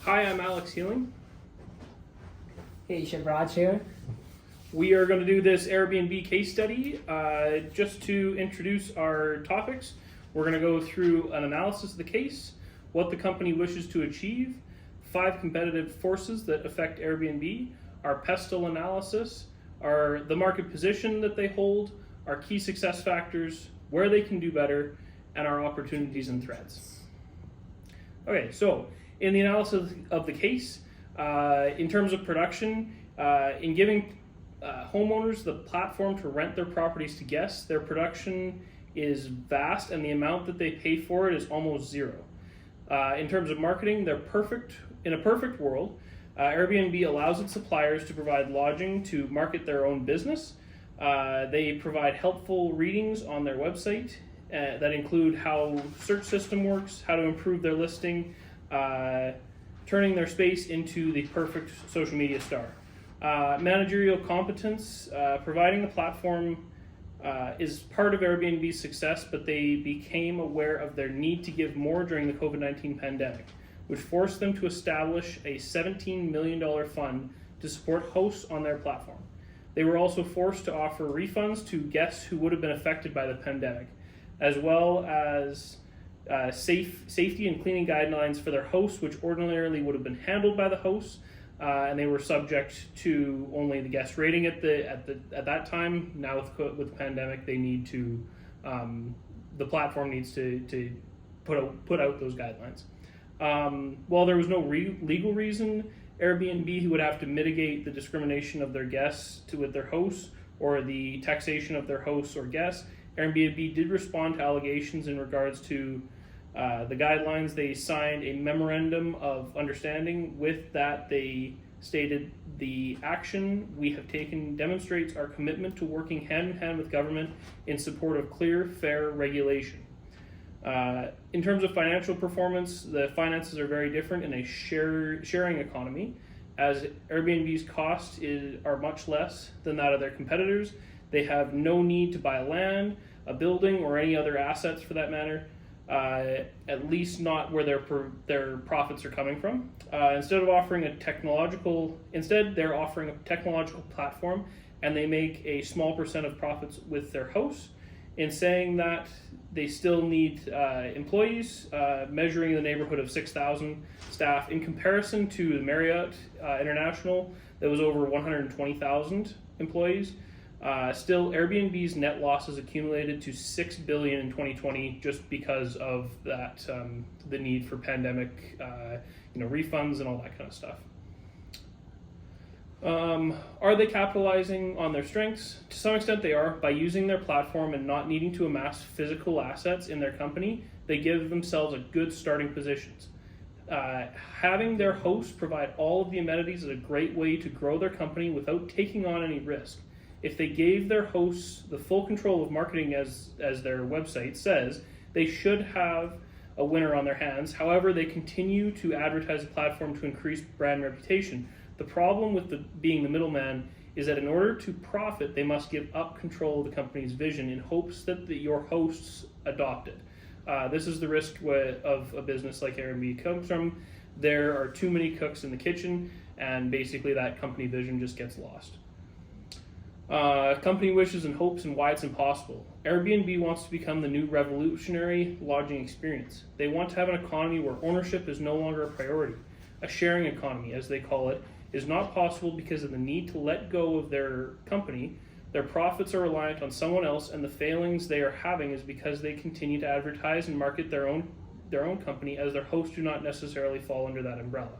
Hi, I'm Alex Healing. Hey, Shivraj here. We are going to do this Airbnb case study. Just to introduce our topics, we're going to go through an analysis of the case, what the company wishes to achieve, 5 competitive forces that affect Airbnb, our pestle analysis, the market position that they hold, our key success factors, where they can do better, and our opportunities and threats. Okay, so in the analysis of the case, in terms of production, in giving homeowners the platform to rent their properties to guests, their production is vast and the amount that they pay for it is almost zero. In terms of marketing, they're perfect. In a perfect world, Airbnb allows its suppliers to provide lodging to market their own business. They provide helpful readings on their website that include how search system works, how to improve their listing, turning their space into the perfect social media star. Managerial competence, providing the platform is part of Airbnb's success, but they became aware of their need to give more during the COVID-19 pandemic, which forced them to establish a $17 million fund to support hosts on their platform. They were also forced to offer refunds to guests who would have been affected by the pandemic, as well as safety and cleaning guidelines for their hosts, which ordinarily would have been handled by the hosts, and they were subject to only the guest rating at that time. Now with the pandemic, they need to the platform needs to put out those guidelines. While there was no legal reason, Airbnb would have to mitigate the discrimination of their guests with their hosts or the taxation of their hosts or guests. Airbnb did respond to allegations in regards to the guidelines. They signed a memorandum of understanding. With that, they stated the action we have taken demonstrates our commitment to working hand in hand with government in support of clear, fair regulation. In terms of financial performance, the finances are very different in a sharing economy, as Airbnb's costs are much less than that of their competitors. They have no need to buy land, a building, or any other assets for that matter, at least not where their profits are coming from. Instead, they're offering a technological platform, and they make a small percent of profits with their hosts. In saying that, they still need employees, measuring in the neighborhood of 6,000 staff in comparison to the Marriott International that was over 120,000 employees. Still, Airbnb's net losses accumulated to $6 billion in 2020 just because of that, the need for pandemic, refunds and all that kind of stuff. Are they capitalizing on their strengths? To some extent they are. By using their platform and not needing to amass physical assets in their company, they give themselves a good starting positions. Having their hosts provide all of the amenities is a great way to grow their company without taking on any risk. If they gave their hosts the full control of marketing as their website says, they should have a winner on their hands. However, they continue to advertise the platform to increase brand reputation. The problem with being the middleman is that in order to profit, they must give up control of the company's vision in hopes that your hosts adopt it. This is the risk of a business like Airbnb comes from. There are too many cooks in the kitchen, and basically that company vision just gets lost. Company wishes and hopes and why it's impossible. Airbnb wants to become the new revolutionary lodging experience. They want to have an economy where ownership is no longer a priority. A sharing economy, as they call it, is not possible because of the need to let go of their company. Their profits are reliant on someone else, and the failings they are having is because they continue to advertise and market their own company, as their hosts do not necessarily fall under that umbrella.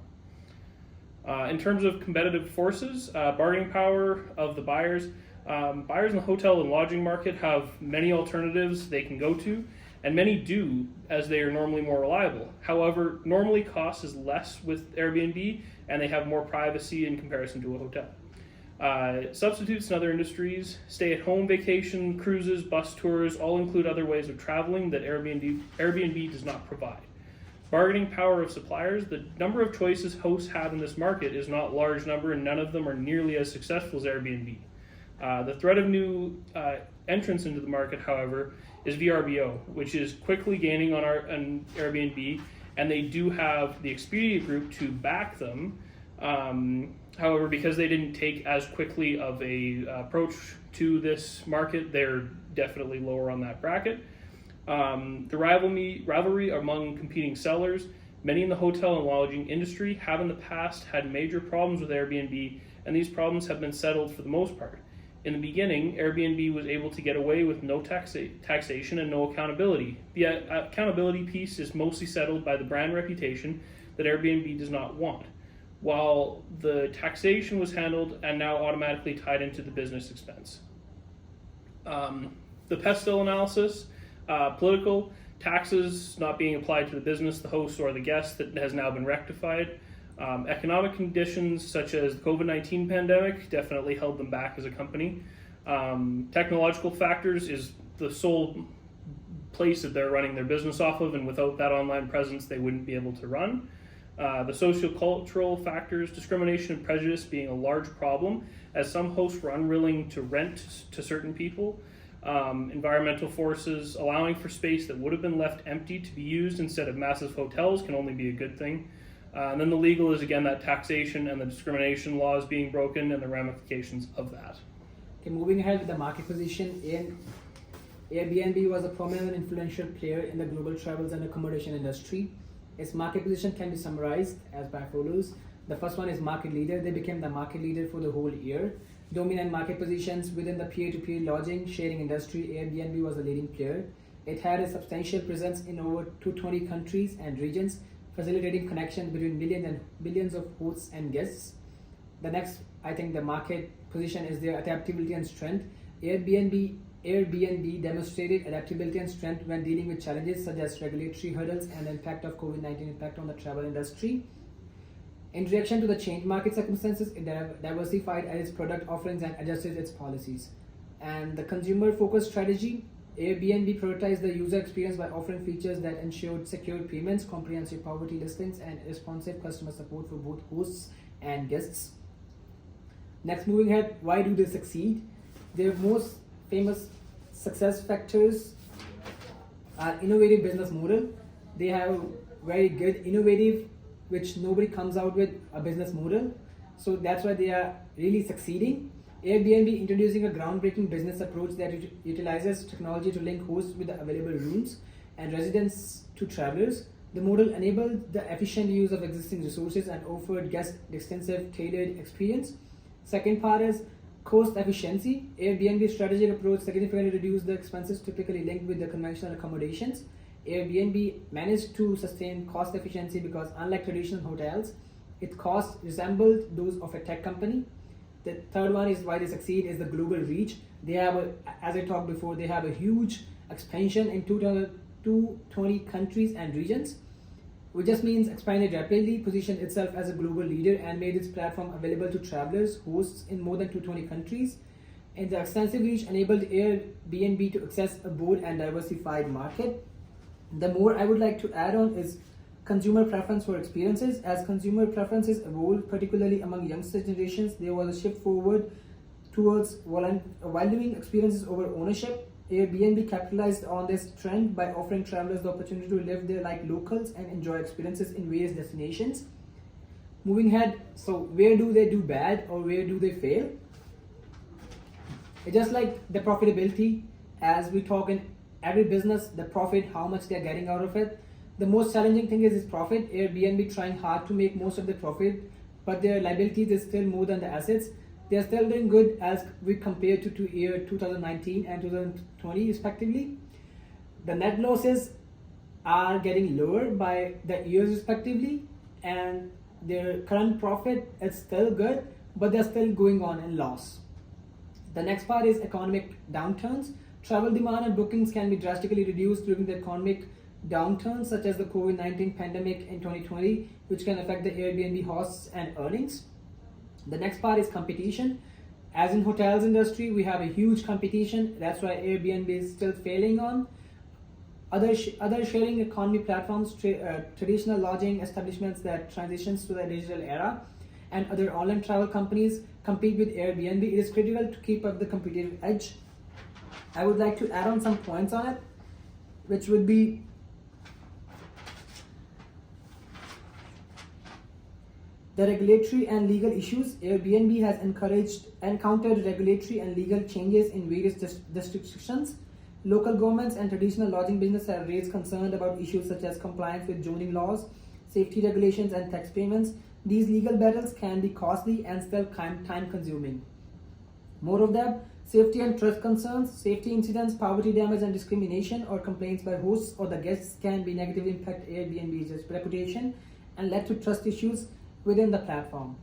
In terms of competitive forces, bargaining power of the buyers. Buyers in the hotel and lodging market have many alternatives they can go to, and many do, as they are normally more reliable. However, normally cost is less with Airbnb, and they have more privacy in comparison to a hotel. Substitutes in other industries, stay-at-home vacation, cruises, bus tours, all include other ways of traveling that Airbnb does not provide. Bargaining power of suppliers. The number of choices hosts have in this market is not a large number, and none of them are nearly as successful as Airbnb. The threat of new entrance into the market, however, is VRBO, which is quickly gaining on Airbnb and they do have the Expedia Group to back them. However, because they didn't take as quickly of a approach to this market, they're definitely lower on that bracket. The rivalry among competing sellers. Many in the hotel and lodging industry have in the past had major problems with Airbnb, and these problems have been settled for the most part. In the beginning, Airbnb was able to get away with no taxation and no accountability. The accountability piece is mostly settled by the brand reputation that Airbnb does not want, while the taxation was handled and now automatically tied into the business expense. The pestle analysis, political, taxes not being applied to the business, the host, or the guest, that has now been rectified. Economic conditions such as the COVID-19 pandemic definitely held them back as a company. Technological factors is the sole place that they're running their business off of, and without that online presence they wouldn't be able to run. The socio-cultural factors, discrimination and prejudice being a large problem, as some hosts were unwilling to rent to certain people. Environmental forces, allowing for space that would have been left empty to be used instead of massive hotels can only be a good thing. And then the legal is again that taxation and the discrimination laws being broken and the ramifications of that. Okay, moving ahead with the market position, Airbnb was a prominent and influential player in the global travels and accommodation industry. Its market position can be summarized as by follows. The first one is market leader. They became the market leader for the whole year. Dominant market positions within the peer-to-peer lodging sharing industry, Airbnb was a leading player. It had a substantial presence in over 220 countries and regions, facilitating connections between millions of hosts and guests. The next, I think, the market position is their adaptability and strength. Airbnb demonstrated adaptability and strength when dealing with challenges such as regulatory hurdles and the impact of COVID-19 impact on the travel industry. In reaction to the changed market circumstances, it diversified its product offerings and adjusted its policies. And the consumer-focused strategy, Airbnb prioritized the user experience by offering features that ensured secure payments, comprehensive property listings, and responsive customer support for both hosts and guests. Next, moving ahead, why do they succeed? Their most famous success factors are innovative business model. They have very good innovative, which nobody comes out with a business model. So that's why they are really succeeding. Airbnb introducing a groundbreaking business approach that utilizes technology to link hosts with the available rooms and residents to travelers. The model enabled the efficient use of existing resources and offered guests extensive tailored experience. Second part is cost efficiency. Airbnb's strategic approach significantly reduced the expenses typically linked with the conventional accommodations. Airbnb managed to sustain cost efficiency because unlike traditional hotels, its costs resembled those of a tech company. The third one is why they succeed is the global reach. They have, as I talked before, they have a huge expansion in 220 countries and regions, which just means expanded rapidly, positioned itself as a global leader, and made its platform available to travelers, hosts in more than 220 countries. And the extensive reach enabled Airbnb to access a broad and diversified market. The more I would like to add on is consumer preference for experiences. As consumer preferences evolved, particularly among youngster generations, there was a shift forward towards valuing experiences over ownership. Airbnb capitalized on this trend by offering travelers the opportunity to live there like locals and enjoy experiences in various destinations. Moving ahead, so where do they do bad or where do they fail? It's just like the profitability, as we talk in every business, the profit, how much they're getting out of it. The most challenging thing is profit. Airbnb trying hard to make most of the profit, but their liabilities is still more than the assets. They are still doing good as we compare to year 2019 and 2020 respectively. The net losses are getting lower by the years respectively, and their current profit is still good, but they're still going on in loss. The next part is economic downturns. Travel demand and bookings can be drastically reduced during the economic downturns, such as the COVID-19 pandemic in 2020, which can affect the Airbnb hosts and earnings. The next part is competition. As in hotels industry, we have a huge competition. That's why Airbnb is still failing on. Other sharing economy platforms, traditional lodging establishments that transitions to the digital era, and other online travel companies compete with Airbnb. It is critical to keep up the competitive edge. I would like to add on some points on it, which would be The regulatory and legal issues. Airbnb has encountered regulatory and legal changes in various jurisdictions. Local governments and traditional lodging business have raised concern about issues such as compliance with zoning laws, safety regulations, and tax payments. These legal battles can be costly and still time-consuming. More of that, safety and trust concerns, safety incidents, property damage and discrimination, or complaints by hosts or the guests can be negatively impact Airbnb's reputation and lead to trust issues within the platform.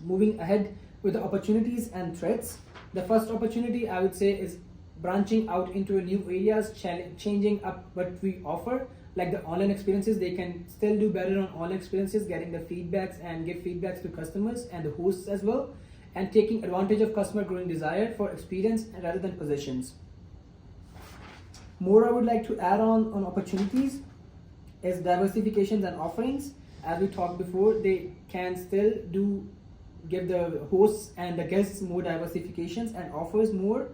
Moving ahead with the opportunities and threats. The first opportunity I would say is branching out into new areas, changing up what we offer, like the online experiences. They can still do better on online experiences, getting the feedbacks and give feedbacks to customers and the hosts as well, and taking advantage of customer growing desire for experience rather than possessions. More I would like to add on opportunities is diversifications and offerings. As we talked before, they can still give the hosts and the guests more diversifications and offers more,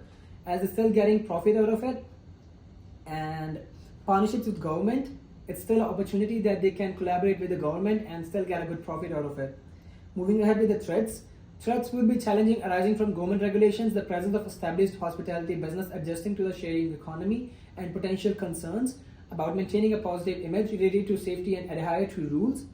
as they're still getting profit out of it. And partnerships with government, it's still an opportunity that they can collaborate with the government and still get a good profit out of it. Moving ahead with the threats. Threats will be challenging arising from government regulations, the presence of established hospitality business adjusting to the sharing economy, and potential concerns about maintaining a positive image related to safety and adhere to rules.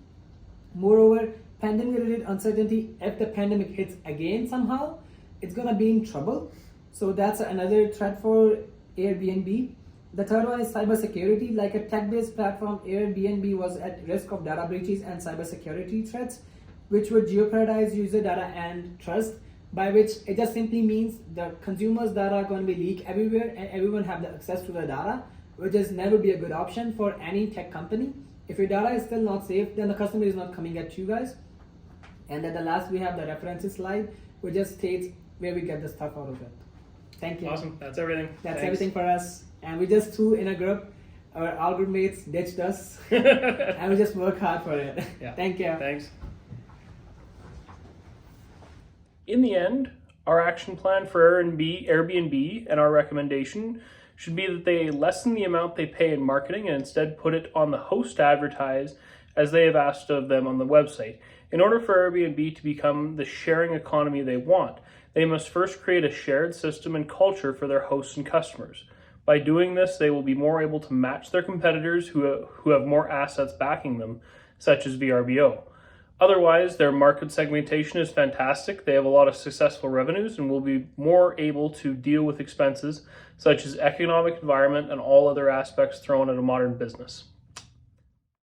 Moreover, pandemic-related uncertainty. If the pandemic hits again somehow, it's gonna be in trouble. So that's another threat for Airbnb. The third one is cybersecurity. Like a tech-based platform, Airbnb was at risk of data breaches and cybersecurity threats, which would jeopardize user data and trust, by which it just simply means the consumer's data are going to be leaked everywhere and everyone have the access to the data, which is never be a good option for any tech company. If your data is still not safe, then the customer is not coming at you guys. And at the last, we have the references slide, which just states where we get the stuff out of it. Thank you. Awesome. That's everything. That's Thanks. everything for us. And we just two in a group. Our group mates ditched us, and we just work hard for it. Yeah. Thank you. Thanks. In the end, our action plan for Airbnb and our recommendation should be that they lessen the amount they pay in marketing and instead put it on the host to advertise as they have asked of them on the website. In order for Airbnb to become the sharing economy they want, they must first create a shared system and culture for their hosts and customers. By doing this, they will be more able to match their competitors who have more assets backing them, such as VRBO. Otherwise, their market segmentation is fantastic. They have a lot of successful revenues and will be more able to deal with expenses such as economic environment and all other aspects thrown at a modern business.